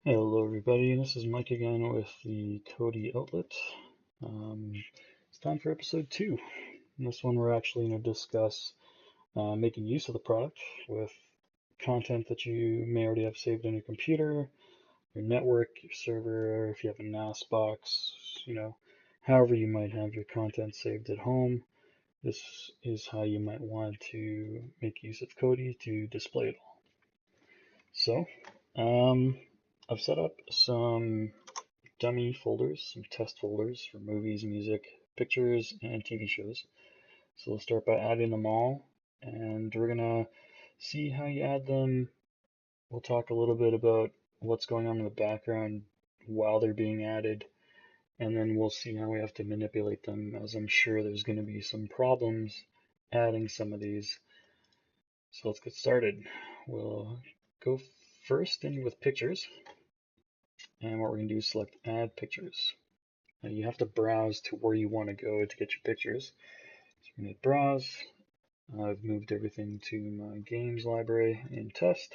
Hello everybody, this is Mike again with the Kodi outlet. It's time for episode 2. In this one we're actually going to discuss making use of the product with content that you may already have saved on your computer, your network, your server, if you have a NAS box, however you might have your content saved at home. This is how you might want to make use of Kodi to display it all. So, I've set up some dummy folders, some test folders for movies, music, pictures, and TV shows. So we'll start by adding them all, and we're gonna see how you add them. We'll talk a little bit about what's going on in the background while they're being added, and then we'll see how we have to manipulate them, as I'm sure there's going to be some problems adding some of these. So let's get started. We'll go first in with pictures, and what we're going to do is select add pictures. Now you have to browse to where you want to go to get your pictures. So we're going to browse. I've moved everything to my games library in test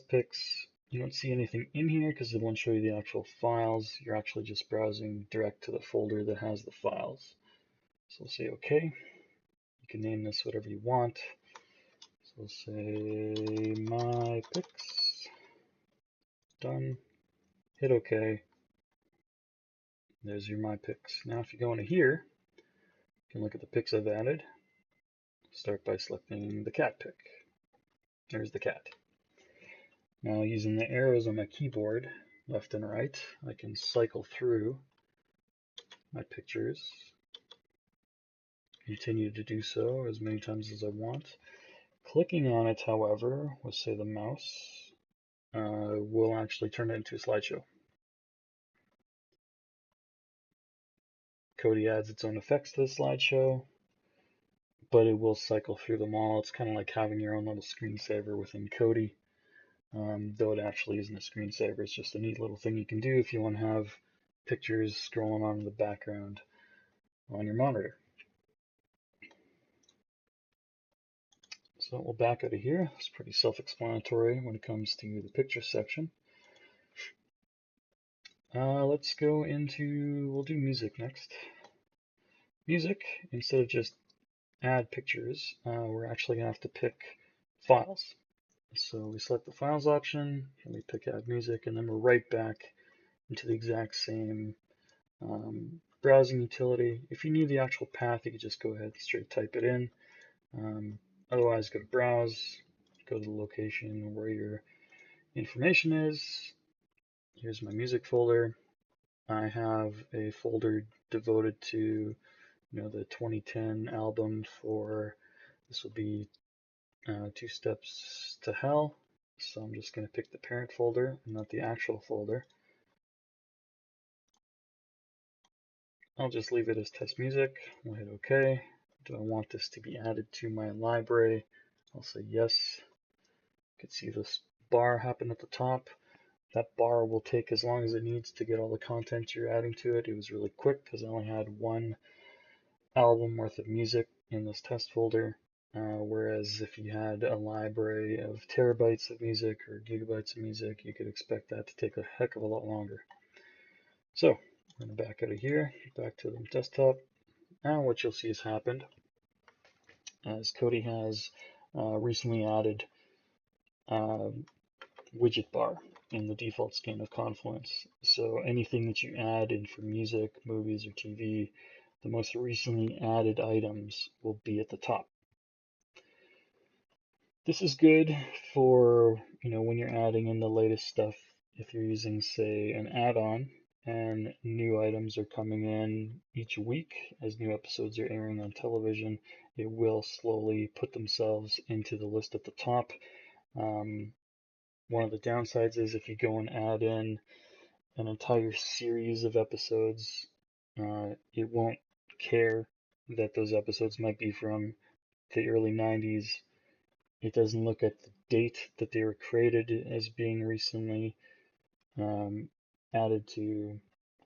pics. You don't see anything in here because it won't show you the actual files. You're actually just browsing direct to the folder that has the files. So we'll say OK. You can name this whatever you want. So we'll say my pics. Done. Hit OK. There's your my pics. Now if you go into here, you can look at the pics I've added. Start by selecting the cat pic. There's the cat. Now using the arrows on my keyboard, left and right, I can cycle through my pictures. Continue to do so as many times as I want. Clicking on it, however, with say the mouse, will actually turn it into a slideshow. Kodi adds its own effects to the slideshow, but it will cycle through them all. It's kind of like having your own little screensaver within Kodi. Though it actually isn't a screensaver, it's just a neat little thing you can do if you want to have pictures scrolling on in the background on your monitor. So we'll back out of here. It's pretty self-explanatory when it comes to the picture section. Let's go into, we'll do music next. Music, instead of just add pictures, we're actually going to have to pick files. So we select the files option, and we pick add music, and then we're right back into the exact same browsing utility. If you need the actual path, you can just go ahead and straight type it in. Otherwise, go to browse, go to the location where your information is. Here's my music folder. I have a folder devoted to the 2010 album for, this will be Two Steps to Hell. So I'm just going to pick the parent folder and not the actual folder. I'll just leave it as test music. We'll hit OK. Do I want this to be added to my library? I'll say yes. You can see this bar happen at the top. That bar will take as long as it needs to get all the content you're adding to it. It was really quick because I only had one album worth of music in this test folder. Whereas if you had a library of terabytes of music or gigabytes of music, you could expect that to take a heck of a lot longer. So we're going to back out of here, back to the desktop. Now what you'll see has happened is Kodi has recently added widget bar in the default skin of Confluence. So anything that you add in for music, movies, or TV, the most recently added items will be at the top. This is good for, when you're adding in the latest stuff. If you're using, say, an add-on and new items are coming in each week as new episodes are airing on television, it will slowly put themselves into the list at the top. One of the downsides is if you go and add in an entire series of episodes, it won't care that those episodes might be from the early 90s. It doesn't look at the date that they were created as being recently added to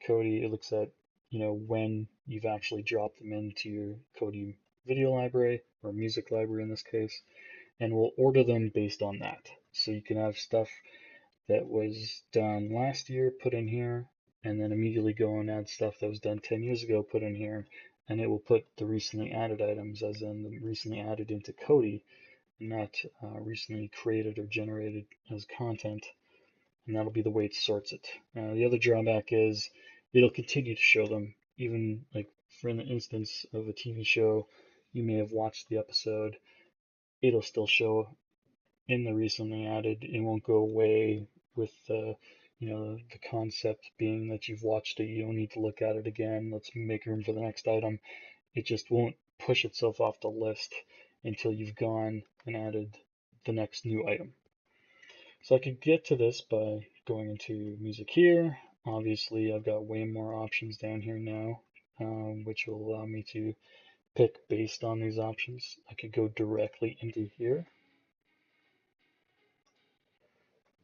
Kodi. It looks at when you've actually dropped them into your Kodi video library or music library in this case, and will order them based on that. So you can have stuff that was done last year, put in here, and then immediately go and add stuff that was done 10 years ago, put in here, and it will put the recently added items, as in the recently added into Kodi, not recently created or generated as content, and that'll be the way it sorts it. The other drawback is it'll continue to show them, even like for an instance of a TV show, you may have watched the episode, it'll still show in the recently added. It won't go away with the concept being that you've watched it, you don't need to look at it again, let's make room for the next item. It just won't push itself off the list until you've gone and added the next new item. So I could get to this by going into music here. Obviously, I've got way more options down here now, which will allow me to pick based on these options. I could go directly into here.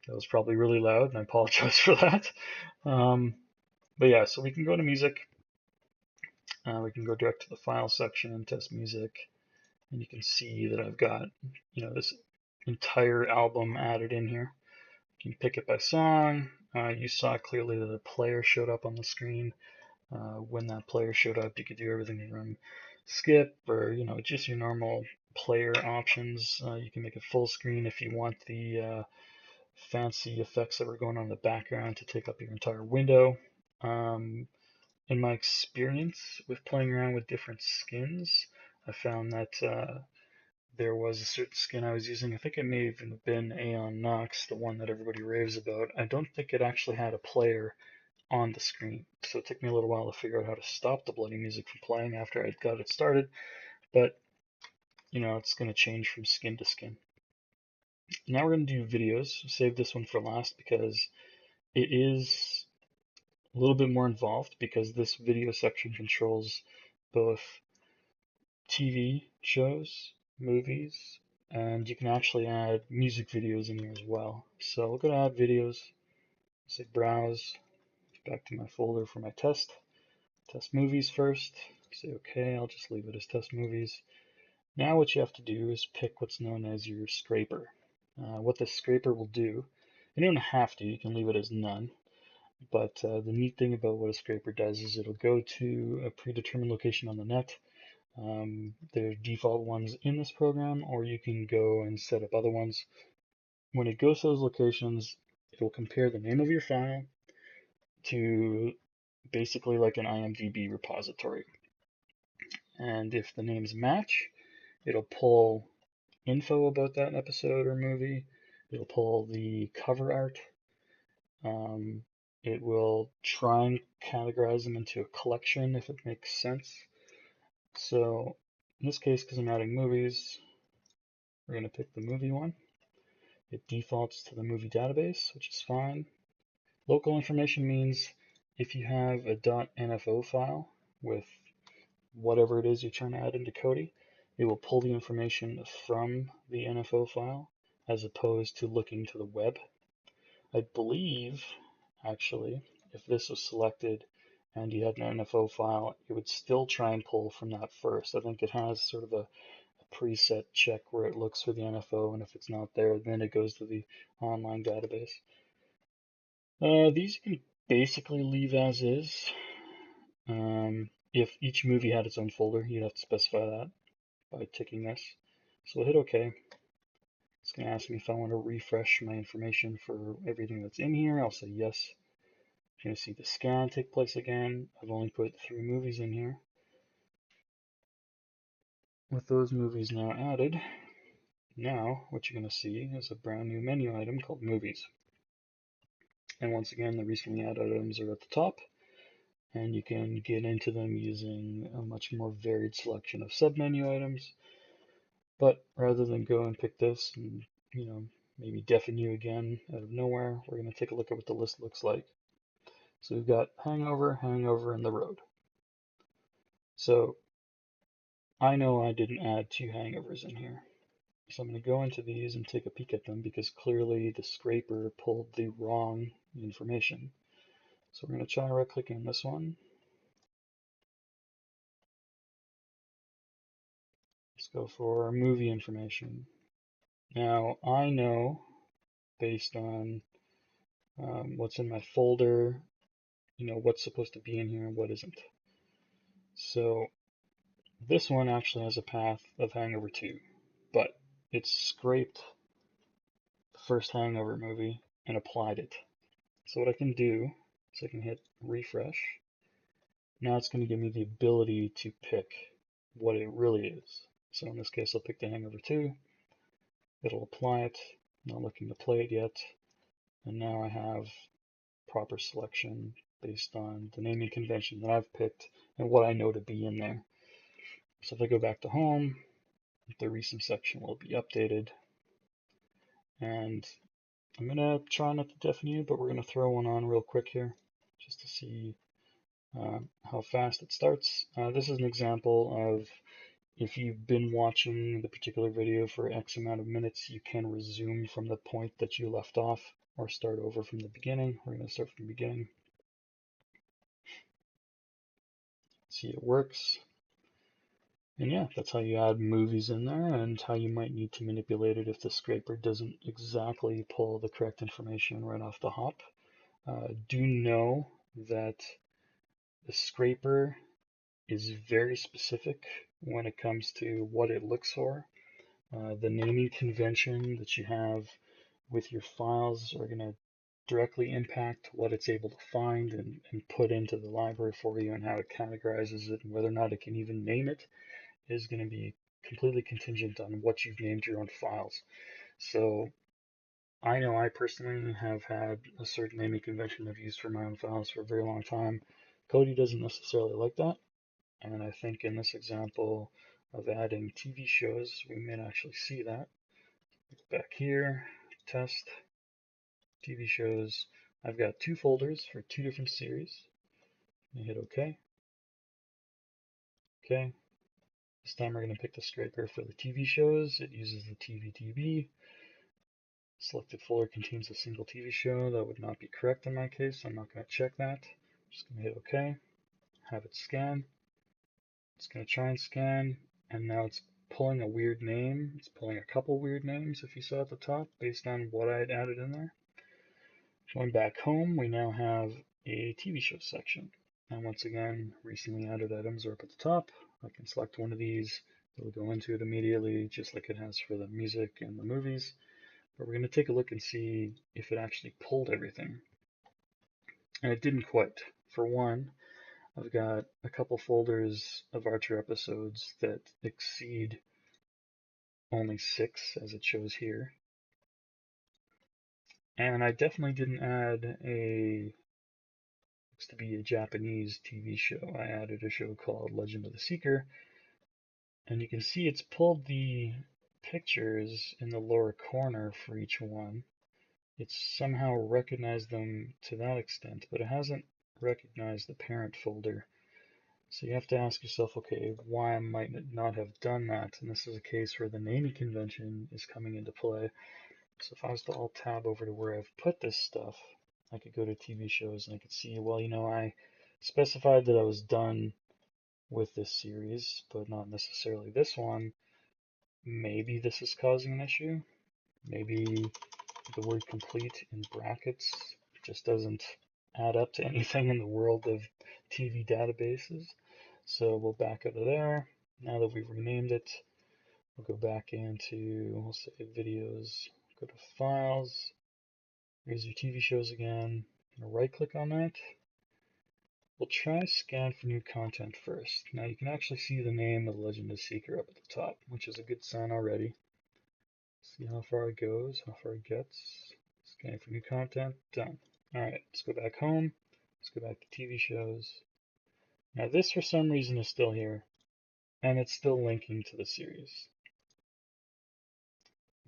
That was probably really loud, and I apologize for that. But yeah, so we can go to music. We can go direct to the file section and test music, and you can see that I've got this entire album added in here. You can pick it by song. You saw clearly that a player showed up on the screen. When that player showed up, you could do everything from skip or just your normal player options. You can make it full screen if you want the fancy effects that were going on in the background to take up your entire window. In my experience with playing around with different skins, I found that there was a certain skin I was using. I think it may have even been Aeon Nox, the one that everybody raves about. I don't think it actually had a player on the screen, so it took me a little while to figure out how to stop the bloody music from playing after I got it started. But it's going to change from skin to skin. Now we're going to do videos. Save this one for last because it is a little bit more involved, because this video section controls both TV shows, movies, and you can actually add music videos in here as well. So we're going to add videos. Say browse, back to my folder for my test movies first. Say okay, I'll just leave it as test movies. Now what you have to do is pick what's known as your scraper. What this scraper will do, you don't have to, you can leave it as none. But the neat thing about what a scraper does is it'll go to a predetermined location on the net. There's default ones in this program, or you can go and set up other ones. When it goes to those locations, it will compare the name of your file to basically like an IMDb repository. And if the names match, it'll pull info about that episode or movie. It'll pull the cover art. It will try and categorize them into a collection if it makes sense. So in this case, because I'm adding movies, we're going to pick the movie one. It defaults to the movie database, which is fine. Local information means if you have a .nfo file with whatever it is you're trying to add into Kodi, it will pull the information from the NFO file as opposed to looking to the web. I believe, actually, if this was selected and you had an NFO file, it would still try and pull from that first. I think it has sort of a preset check where it looks for the NFO, and if it's not there, then it goes to the online database. These you can basically leave as is. If each movie had its own folder, you'd have to specify that by ticking this. So we'll hit OK. It's going to ask me if I want to refresh my information for everything that's in here. I'll say yes. You're going to see the scan take place again. I've only put 3 movies in here. With those movies now added, now what you're going to see is a brand new menu item called Movies. And once again, the recently added items are at the top, and you can get into them using a much more varied selection of submenu items. But rather than go and pick this and maybe deafen you again out of nowhere, we're going to take a look at what the list looks like. So we've got Hangover, Hangover, and The Road. So I know I didn't add 2 hangovers in here. So I'm going to go into these and take a peek at them because clearly the scraper pulled the wrong information. So we're going to try right-clicking on this one. Let's go for movie information. Now I know, based on what's in my folder, what's supposed to be in here and what isn't. So this one actually has a path of Hangover 2, but it scraped the first Hangover movie and applied it. So what I can do is I can hit refresh. Now it's going to give me the ability to pick what it really is. So in this case, I'll pick the Hangover 2. It'll apply it. Not looking to play it yet. And now I have proper selection based on the naming convention that I've picked and what I know to be in there. So if I go back to home, the recent section will be updated. And I'm going to try not to deafen you, but we're going to throw one on real quick here just to see how fast it starts. This is an example of if you've been watching the particular video for X amount of minutes, you can resume from the point that you left off or start over from the beginning. We're going to start from the beginning. See, it works. And yeah, that's how you add movies in there and how you might need to manipulate it if the scraper doesn't exactly pull the correct information right off the hop. Do know that the scraper is very specific when it comes to what it looks for. The naming convention that you have with your files are going to directly impact what it's able to find and put into the library for you, and how it categorizes it and whether or not it can even name it is going to be completely contingent on what you've named your own files. So I know I personally have had a certain naming convention I've used for my own files for a very long time. Kodi doesn't necessarily like that, and I think in this example of adding TV shows, we may actually see that. Back here, test, TV shows. I've got two folders for two different series. I hit OK. OK. This time we're going to pick the scraper for the TV shows. It uses the TVTB. Selected folder contains a single TV show. That would not be correct in my case, so I'm not going to check that. I'm just going to hit OK. Have it scan. It's going to try and scan, and now it's pulling a weird name. It's pulling a couple weird names, if you saw at the top, based on what I had added in there. Going back home, we now have a TV show section. And once again, recently added items are up at the top. I can select one of these. It'll go into it immediately, just like it has for the music and the movies. But we're going to take a look and see if it actually pulled everything. And it didn't quite. For one, I've got a couple folders of Archer episodes that exceed only 6, as it shows here. And I definitely didn't add looks to be a Japanese TV show. I added a show called Legend of the Seeker, and you can see it's pulled the pictures in the lower corner for each one. It's somehow recognized them to that extent, but it hasn't recognized the parent folder. So you have to ask yourself, okay, why might it not have done that? And this is a case where the naming convention is coming into play. So if I was to alt tab over to where I've put this stuff, I could go to TV shows and I could see, well, I specified that I was done with this series, but not necessarily this one. Maybe this is causing an issue. Maybe the word complete in brackets just doesn't add up to anything in the world of TV databases. So we'll back out of there. Now that we've renamed it, we'll go back into, we'll say videos, go to files, here's your TV shows again. I'm gonna right click on that. We'll try scan for new content first. Now you can actually see the name of the Legend of Seeker up at the top, which is a good sign already. See how far it goes, how far it gets. Scan for new content, done. Alright, let's go back home. Let's go back to TV shows. Now this for some reason is still here, and it's still linking to the series.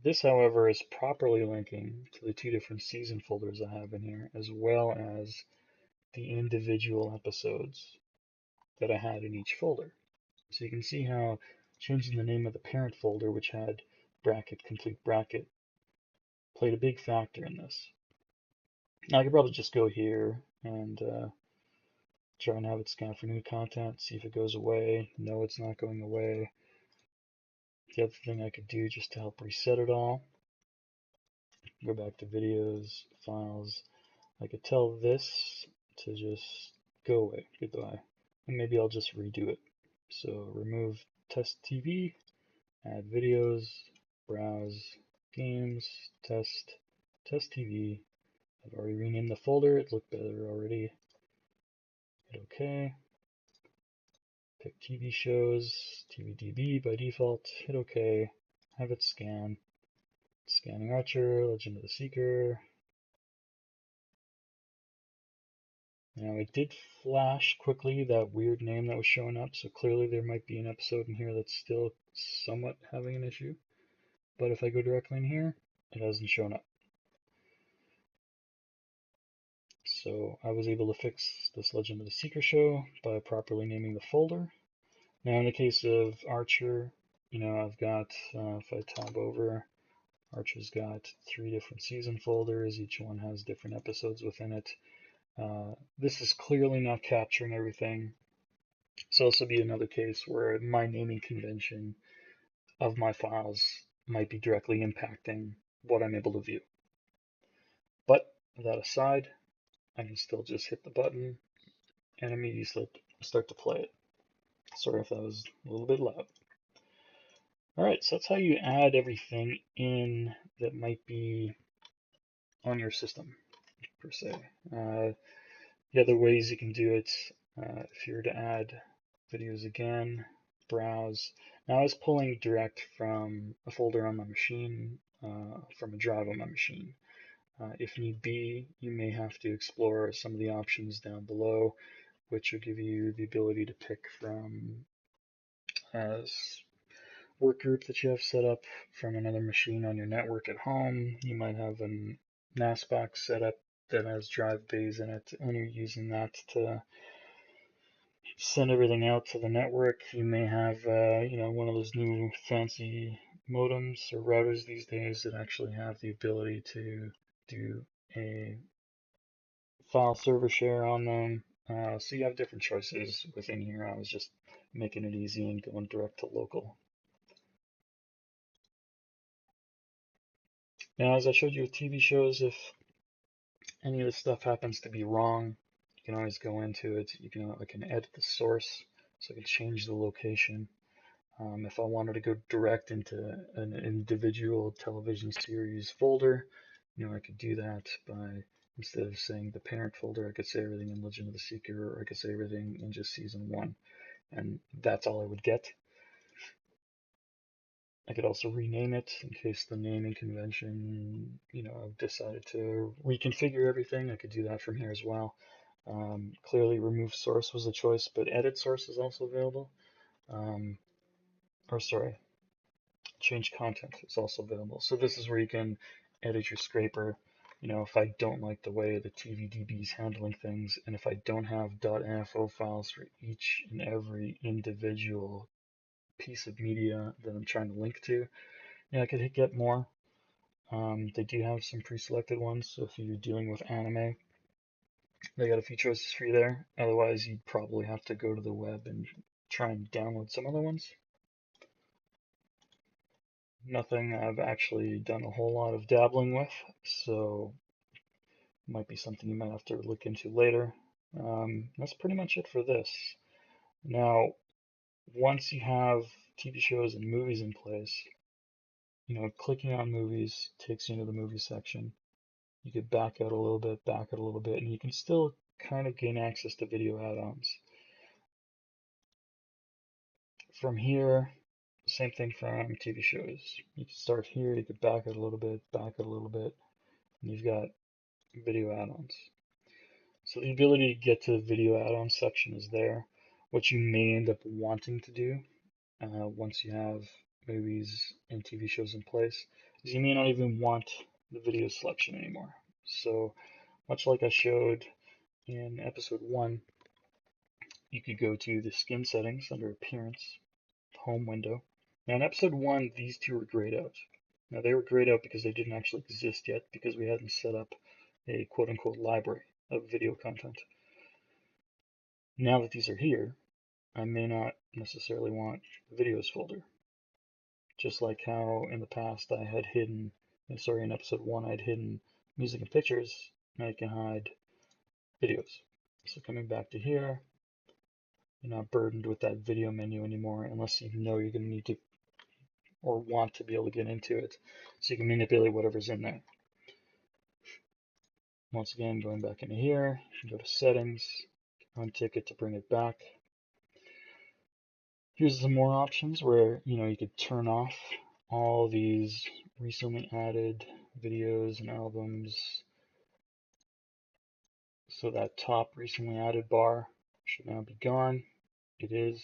This, however, is properly linking to the two different season folders I have in here, as well as the individual episodes that I had in each folder. So you can see how changing the name of the parent folder, which had bracket, complete bracket, played a big factor in this. Now I could probably just go here and try and have it scan for new content, see if it goes away. No, it's not going away. The other thing I could do just to help reset it all, go back to videos, files. I could tell this to just go away, goodbye, and maybe I'll just redo it. So remove test TV, add videos, browse, games, test, test TV. I've already renamed the folder, it looked better already. Hit OK. Pick TV shows, TVDB by default, hit OK, have it scan. Scanning Archer, Legend of the Seeker. Now it did flash quickly that weird name that was showing up, so clearly there might be an episode in here that's still somewhat having an issue. But if I go directly in here, it hasn't shown up. So I was able to fix this Legend of the Seeker show by properly naming the folder. Now in the case of Archer, I've got, if I tab over, Archer's got 3 different season folders. Each one has different episodes within it. This is clearly not capturing everything. So this will be another case where my naming convention of my files might be directly impacting what I'm able to view. But that aside, I can still just hit the button and immediately start to play it. Sorry if that was a little bit loud. Alright, so that's how you add everything in that might be on your system, per se. The other ways you can do it, if you were to add videos again, browse. Now I was pulling direct from a folder on my machine, from a drive on my machine. If need be, you may have to explore some of the options down below, which will give you the ability to pick from a work group that you have set up from another machine on your network at home. You might have a NAS box set up that has drive bays in it, and you're using that to send everything out to the network. You may have, one of those new fancy modems or routers these days that actually have the ability to do a file server share on them. So you have different choices within here. I was just making it easy and going direct to local. Now, as I showed you with TV shows, if any of this stuff happens to be wrong, you can always go into it. I can edit the source, so I can change the location. If I wanted to go direct into an individual television series folder, I could do that by, instead of saying the parent folder, I could say everything in Legend of the Seeker, or I could say everything in just season 1, and that's all I would get. I could also rename it in case the naming convention, I've decided to reconfigure everything. I could do that from here as well. Clearly remove source was a choice, but edit source is also available. Change content is also available. So this is where you can edit your scraper. If I don't like the way the TVDB is handling things, and if I don't have .info files for each and every individual piece of media that I'm trying to link to, I could hit get more. They do have some pre-selected ones, so if you're dealing with anime, they got a few choices for you there. Otherwise, you'd probably have to go to the web and try and download some other ones. Nothing I've actually done a whole lot of dabbling with, so it might be something you might have to look into later. That's pretty much it for this. Now, once you have TV shows and movies in place, clicking on movies takes you into the movie section. You could back out a little bit, and you can still kind of gain access to video add-ons. From here, same thing from TV shows. You can start here, you could back it a little bit, and you've got video add-ons. So the ability to get to the video add-on section is there. What you may end up wanting to do once you have movies and TV shows in place is you may not even want the video selection anymore. So much like I showed in episode 1, you could go to the skin settings under appearance, home window. Now in episode 1, these two were grayed out. Now they were grayed out because they didn't actually exist yet, because we hadn't set up a quote-unquote library of video content. Now that these are here, I may not necessarily want the videos folder. Just like how in the past I had hidden, in episode 1 I'd hidden music and pictures, Now you can hide videos. So coming back to here, you're not burdened with that video menu anymore unless you know you're going to need to or want to be able to get into it. So you can manipulate whatever's in there. Once again, going back into here, you can go to settings, untick it to bring it back. Here's some more options where you could turn off all these recently added videos and albums. So that top recently added bar should now be gone. It is.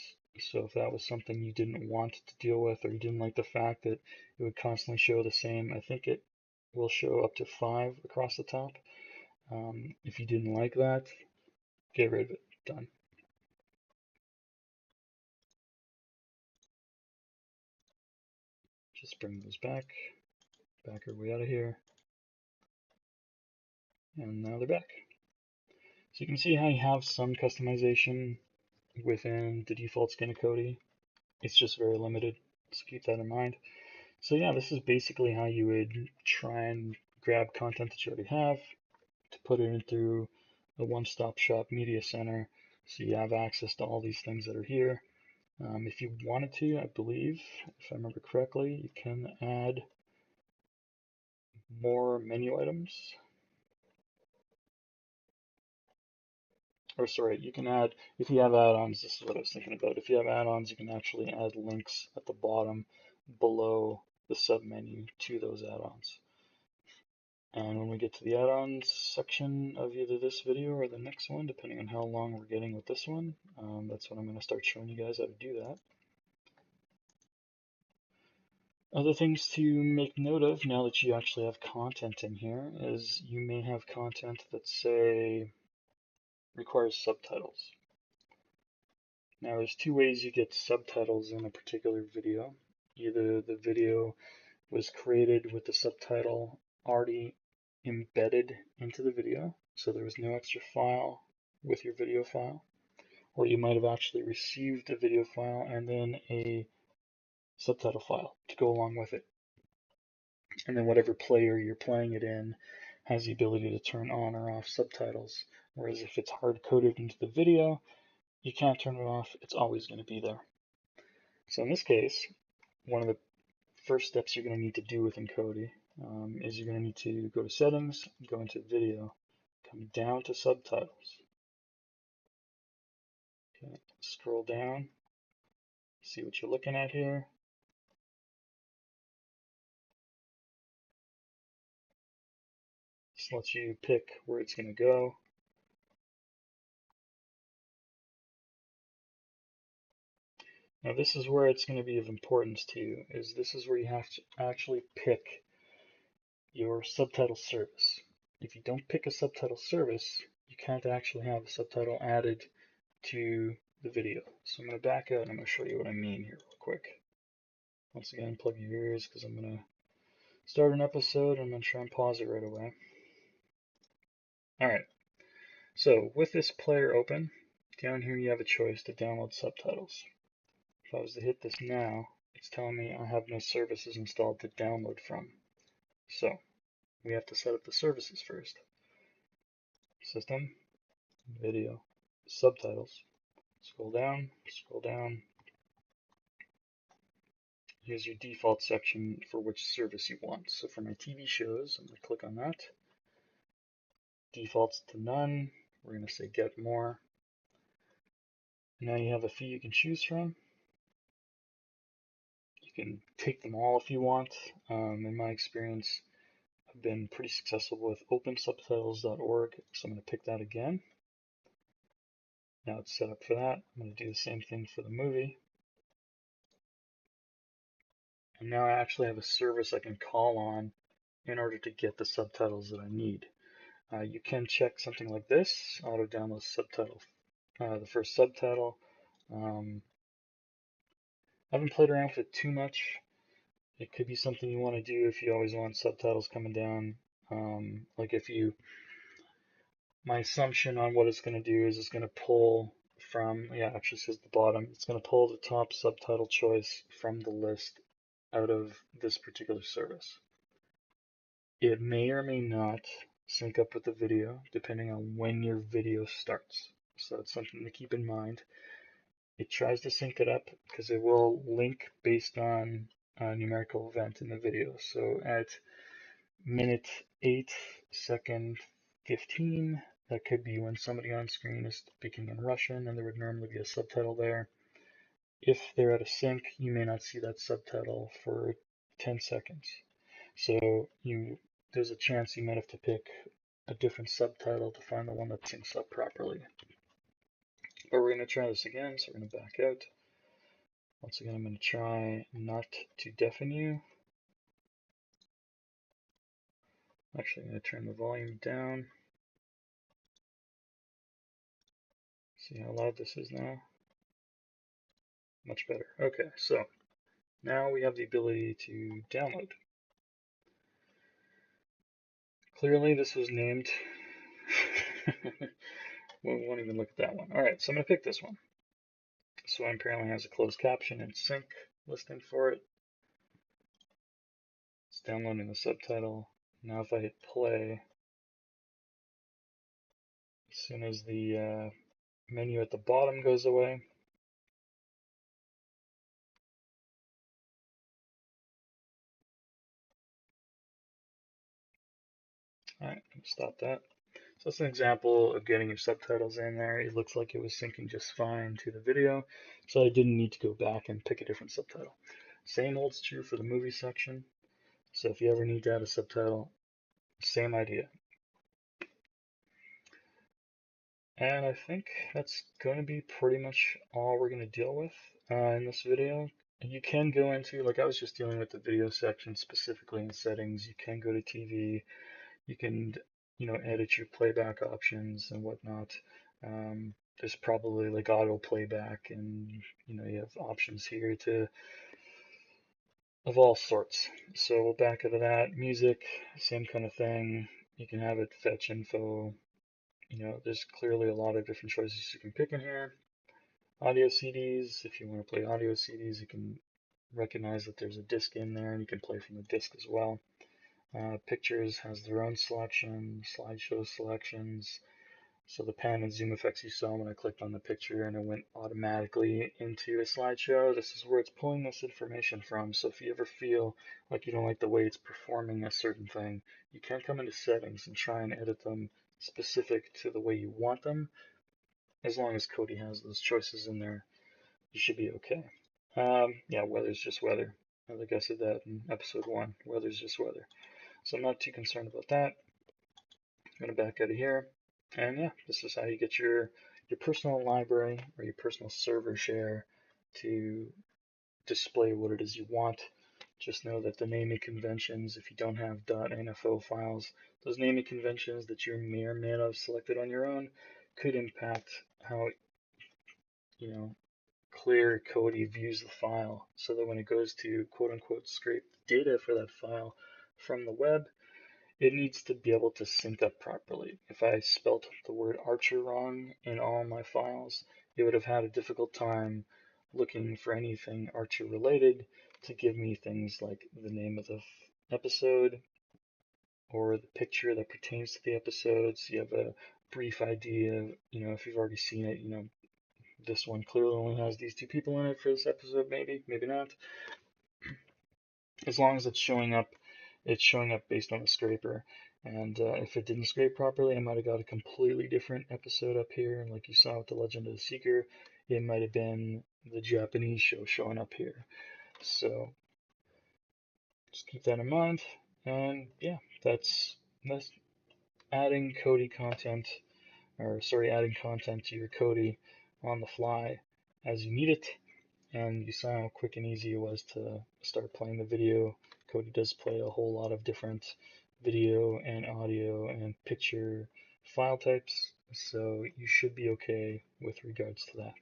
So if that was something you didn't want to deal with, or you didn't like the fact that it would constantly show the same, I think it will show up to 5 across the top. If you didn't like that, get rid of it. Done. Just bring those back our way out of here, and now they're back. So you can see how you have some customization within the default skin of Kodi. It's just very limited, so keep that in mind. So yeah, this is basically how you would try and grab content that you already have to put it in through a one-stop shop media center, so you have access to all these things that are here. If you wanted to, I believe, if I remember correctly, you can add more menu items. Or sorry, you can add, if you have add-ons, this is what I was thinking about. If you have add-ons, you can actually add links at the bottom below the submenu to those add-ons. And when we get to the add-ons section of either this video or the next one, depending on how long we're getting with this one, that's when I'm going to start showing you guys how to do that. Other things to make note of now that you actually have content in here is you may have content that, say, requires subtitles. Now there's two ways you get subtitles in a particular video. Either the video was created with the subtitle already embedded into the video, so there was no extra file with your video file, or you might have actually received a video file and then a subtitle file to go along with it. And then whatever player you're playing it in has the ability to turn on or off subtitles. Whereas if it's hard-coded into the video, you can't turn it off. It's always going to be there. So in this case, one of the first steps you're going to need to do within Kodi is you're going to need to go to settings, go into video, come down to subtitles. Okay, scroll down, see what you're looking at here. Just lets you pick where it's going to go. Now this is where it's going to be of importance to you, is this is where you have to actually pick your subtitle service. If you don't pick a subtitle service, you can't actually have a subtitle added to the video. So I'm going to back out and I'm going to show you what I mean here real quick. Once again, plug your ears because I'm going to start an episode and I'm going to try and pause it right away. Alright, so with this player open, down here you have a choice to download subtitles. If I was to hit this now, it's telling me I have no services installed to download from. So we have to set up the services first. System, video, subtitles. Scroll down, scroll down. Here's your default section for which service you want. So for my TV shows, I'm going to click on that. Defaults to none. We're going to say get more. Now you have a few you can choose from. You can take them all if you want. In my experience, I've been pretty successful with opensubtitles.org, so I'm going to pick that again. Now it's set up for that. I'm going to do the same thing for the movie. And now I actually have a service I can call on in order to get the subtitles that I need. You can check something like this, auto download subtitle, the first subtitle. I haven't played around with it too much. It could be something you want to do if you always want subtitles coming down. Like if you, my assumption on what it's going to do is it's going to pull from, yeah, it actually says the bottom, it's going to pull the top subtitle choice from the list out of this particular service. It may or may not sync up with the video depending on when your video starts. So that's something to keep in mind. It tries to sync it up because it will link based on a numerical event in the video. So at minute 8, second 15, that could be when somebody on screen is speaking in Russian and there would normally be a subtitle there. If they're at a sync, you may not see that subtitle for 10 seconds. So there's a chance you might have to pick a different subtitle to find the one that syncs up properly. But we're going to try this again, so we're going to back out. Once again, I'm going to try not to deafen you. Actually, I'm going to turn the volume down. See how loud this is now? Much better. Okay, so now we have the ability to download. Clearly this was named. We won't even look at that one. Alright, so I'm going to pick this one. This one apparently has a closed caption and sync listing for it. It's downloading the subtitle. Now if I hit play, as soon as the menu at the bottom goes away, alright, stop that. So that's an example of getting your subtitles in there. It looks like it was syncing just fine to the video, so I didn't need to go back and pick a different subtitle. Same holds true for the movie section. So if you ever need to add a subtitle, same idea. And I think that's going to be pretty much all we're going to deal with in this video. You can go into, like I was just dealing with the video section specifically in settings. You can go to TV. You can, edit your playback options and whatnot. There's probably like auto playback, and you have options here of all sorts. So we'll back into that. Music, same kind of thing. You can have it fetch info. There's clearly a lot of different choices you can pick in here. Audio CDs, if you want to play audio CDs, you can recognize that there's a disc in there and you can play from the disc as well. Pictures has their own selection, slideshow selections. So the pan and zoom effects you saw when I clicked on the picture and it went automatically into a slideshow, this is where it's pulling this information from. So if you ever feel like you don't like the way it's performing a certain thing, you can come into settings and try and edit them specific to the way you want them. As long as Kodi has those choices in there, you should be okay. Yeah, weather's just weather. I think I said that in episode 1. Weather's just weather. So I'm not too concerned about that. I'm going to back out of here. And yeah, this is how you get your personal library or your personal server share to display what it is you want. Just know that the naming conventions, if you don't have .nfo files, those naming conventions that you may or may not have selected on your own could impact how clear Kodi views the file, so that when it goes to quote-unquote scrape data for that file from the web, it needs to be able to sync up properly. If I spelt the word Archer wrong in all my files, it would have had a difficult time looking for anything Archer related to give me things like the name of the episode or the picture that pertains to the episode, so you have a brief idea, if you've already seen it, this one clearly only has these 2 people in it for this episode, maybe not. As long as it's showing up based on the scraper. And if it didn't scrape properly, I might have got a completely different episode up here. And like you saw with The Legend of the Seeker, it might have been the Japanese show showing up here. So just keep that in mind. And yeah, that's adding Kodi content, adding content to your Kodi on the fly as you need it. And you saw how quick and easy it was to start playing the video. Kodi does play a whole lot of different video and audio and picture file types, so you should be okay with regards to that.